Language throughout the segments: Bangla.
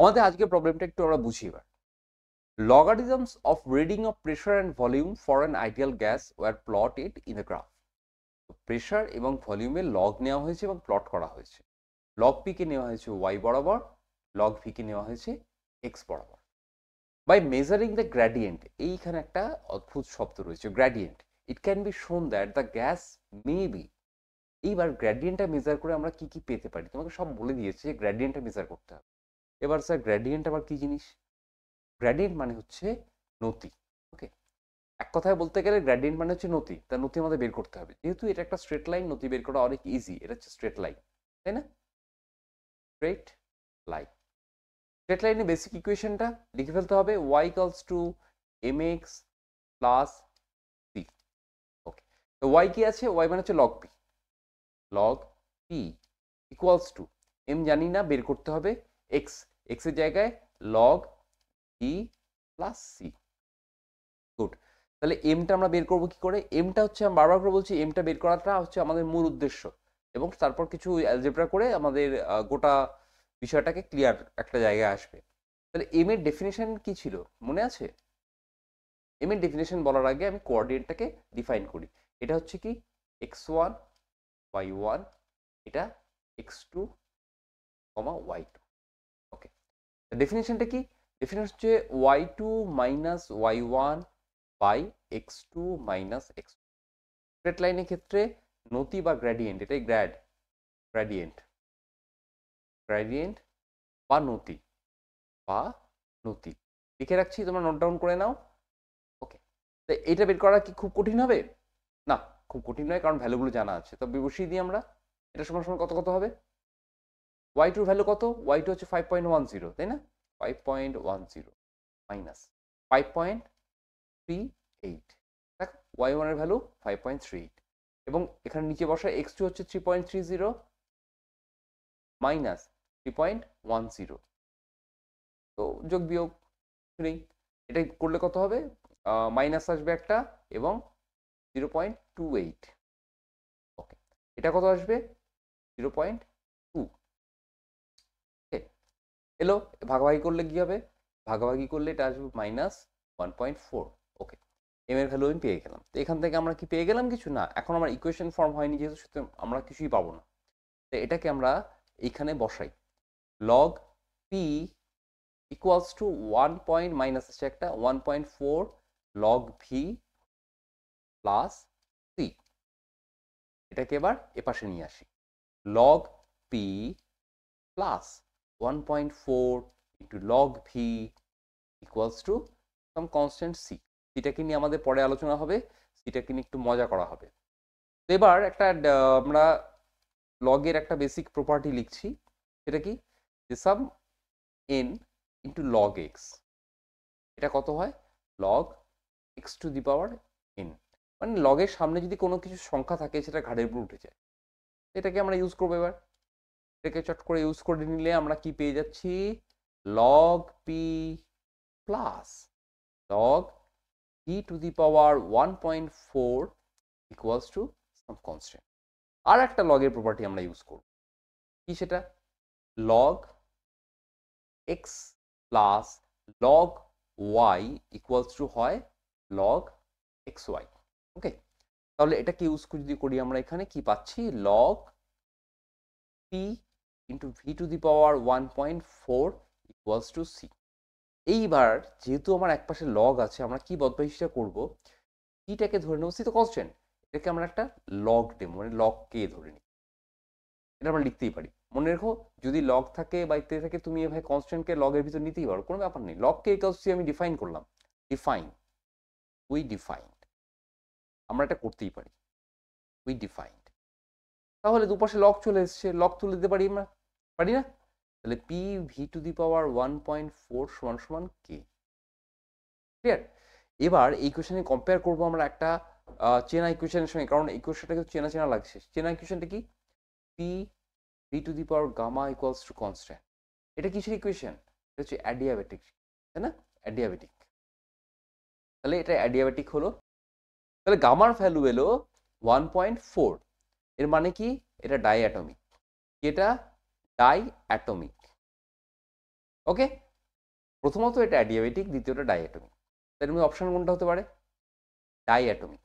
আমাদের আজকের প্রবলেমটা একটু আমরা বুঝি এবার। Logarithms of reading of pressure and volume for an ideal gas were plotted in a graph. Pressure এবং ভলিউমের লগ নেওয়া হয়েছে এবং প্লট করা হয়েছে। লগ পি কে নেওয়া হয়েছে ওয়াই বরাবর, লগ ভি কে নেওয়া হয়েছে এক্স বরাবর। বাই মেজারিং দ্য গ্র্যাডিয়েন্ট, এইখানে একটা অদ্ভুত শব্দ রয়েছে গ্র্যাডিয়েন্ট। ইট ক্যান বি শোন that the gas may be. এইবার গ্র্যাডিয়েন্টটা মেজার করে আমরা কি কি পেতে পারি, তোমাকে সব বলে দিয়েছে যে গ্র্যাডিয়েন্টটা মেজার করতে হবে। এবার স্যার গ্র্যাডিয়েন্ট আবার কি জিনিস? গ্র্যাডিয়েন্ট মানে হচ্ছে নতি। ওকে, এক কথায় বলতে গেলে গ্র্যাডিয়েন্ট মানে হচ্ছে নতি। তার নতি আমাদের বের করতে হবে, যেহেতু এটা একটা স্ট্রেট লাইন, নতি বের করা অনেক ইজি। এটা হচ্ছে স্ট্রেট লাইন, তাই না? স্ট্রেট লাইন, স্ট্রেট লাইনের বেসিক ইকুয়েশনটা লিখে ফেলতে হবে, y equals to mx plus c। ওকে, তো y কি আছে? y মানে হচ্ছে log p, log p equals to m জানি না, বের করতে হবে x, x এর জায়গায় log p plus c। Good. তাহলে এমটা আমরা বের করবো কি করে? এমটা হচ্ছে, আমি বারবার করে বলছি, এমটা বের করাটা হচ্ছে আমাদের মূল উদ্দেশ্য, এবং তারপর কিছু অ্যালজেব্রা করে আমাদের গোটা বিষয়টাকে ক্লিয়ার একটা জায়গায় আসবে। তাহলে এম এর ডেফিনেশন কি ছিল মনে আছে? এম এর ডেফিনেশন বলার আগে আমি কোঅর্ডিনেটটাকে ডিফাইন করি। এটা হচ্ছে কি x1 y1, এটা x2 y2। ওকে, ডেফিনেশনটা কি? ডেফিনেশন হচ্ছে y2 minus y1 by x2 minus x। Straight লাইনের ক্ষেত্রে নতি বা গ্র্যাডিয়েন্ট, এটাই গ্র্যাডিয়েন্ট, গ্র্যাডিয়েন্ট বা নতি, বা নতি লিখে রাখছি, তোমরা নোট ডাউন করে নাও। ওকে, তো এটা বের করা কি খুব কঠিন হবে? না, খুব কঠিন নয়, কারণ ভ্যালুগুলো জানা আছে। তবে বসিয়ে দিই আমরা, এটা সমান সমান কত কত হবে? ওয়াই টুর ভ্যালু কত? ওয়াই টু হচ্ছে 5.10, তাই না? 5.10 মাইনাস 5.38, দেখ ওয়াই ওয়ানের ভ্যালু 5.38, এবং এখানে নিচে বসা এক্স টু হচ্ছে 3.30 মাইনাস 3.10। তো যোগ বিয়োগ নেই, এটা করলে কত হবে? মাইনাস আসবে একটা, এবং 0.28। ওকে, এটা কত আসবে? 0.2। এলো, ভাগাভাগি করলে কি হবে? ভাগাভাগি করলে এটা আসবে মাইনাস 1.4। ওকে, এম এর ভ্যালু আমি পেয়ে গেলাম। তো এখান থেকে আমরা কি পেয়ে গেলাম? কিছু না, এখন আমার ইকুয়েশন ফর্ম হয়নি যেহেতু, সুতরাং আমরা কিছুই পাবো না। তো এটাকে আমরা এইখানে বসাই, log P equals to 1 point minus আছে একটা 1.4 লগ ভি প্লাস সি। এটাকে এবার এপাশে নিয়ে আসি, log P plus 1.4 into log V equals to some constant C. সিটাকে নিয়ে আমাদের পরে আলোচনা হবে, সিটাকে নিয়ে একটু মজা করা হবে। তো এবার একটা আমরা লগের একটা বেসিক প্রপার্টি লিখছি, সেটা কি? যে সাম এন ইন্টু লগ এক্স, এটা কত হয়? Log x two the power N. মানে লগের সামনে যদি কোনো কিছু সংখ্যা থাকে সেটা ঘাড়ের উপর উঠে যায়। এটাকে আমরা ইউজ করবো এবার। এটাকে চট করে ইউজ করে নিলে আমরা কি পেয়ে যাচ্ছি? Log P plus log e to the power 1.4 equals to some constant। আর একটা লগের প্রপার্টি আমরা ইউজ করব, কি সেটা? log x plus log y equals to হয় log xy। ওকে, তাহলে এটাকে ইউজ যদি করি আমরা, এখানে কি পাচ্ছি? log p into v to the power 1.4 equals to c। এইবার যেহেতু আমার একপাশে লগ আছে, আমরা কি বদমাইশিটা করব? সিটাকে ধরে নেব, সি তো কনস্ট্যান্ট, এটাকে আমরা একটা লগ নেব, মানে লগ কে ধরে নিই। এটা আমরা লিখতেই পারি, মনে রেখো, যদি লগ থাকে বা ইত্যাদি থাকে, তুমি এভাবে কনস্ট্যান্টকে লগের ভিতর নিতেই পারো, কোনো ব্যাপার নেই। লগ কে ইকুয়ালস টু আমি ডিফাইন করলাম, ডিফাইন, উই ডিফাইন্ড, আমরা এটা করতেই পারি, উই ডিফাইন্ড। তাহলে দুপাশে লগ চলে এসছে, লগ তুলে দিতে পারি আমরা, পারি না? তাহলে পি ভি টু দি পাওয়ার 1.4 সমান সমান কে। ক্লিয়ার? এবার এই কোয়েশনে কম্পেয়ার করবো আমরা একটা চেনা ইকুয়েশনের সঙ্গে, কারণ এই কোয়েশনটা কিন্তু চেনা চেনা লাগছে। চেনা ইকুয়েশনটা কি? P V to the power gamma equals to constant. এটা কিসের ইকুয়েশন? এটা হচ্ছে অ্যাডিয়াবেটিক, তাই না? অ্যাডিয়াবেটিক। তাহলে এটা অ্যাডিয়াবেটিক হলো, তাহলে গামার ভ্যালু এলো 1.4। এর মানে কি? এটা ডাই অ্যাটমিক। এটা ডাই অ্যাটমিক। ওকে, প্রথমত এটা অ্যাডিয়াবেটিক, দ্বিতীয়টা ডাইঅ্যাটমিক। তার মধ্যে অপশন কোনটা হতে পারে? Diatomic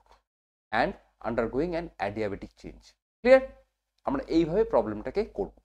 and undergoing an adiabatic change. Clear? আমরা এইভাবে প্রবলেমটাকে করব।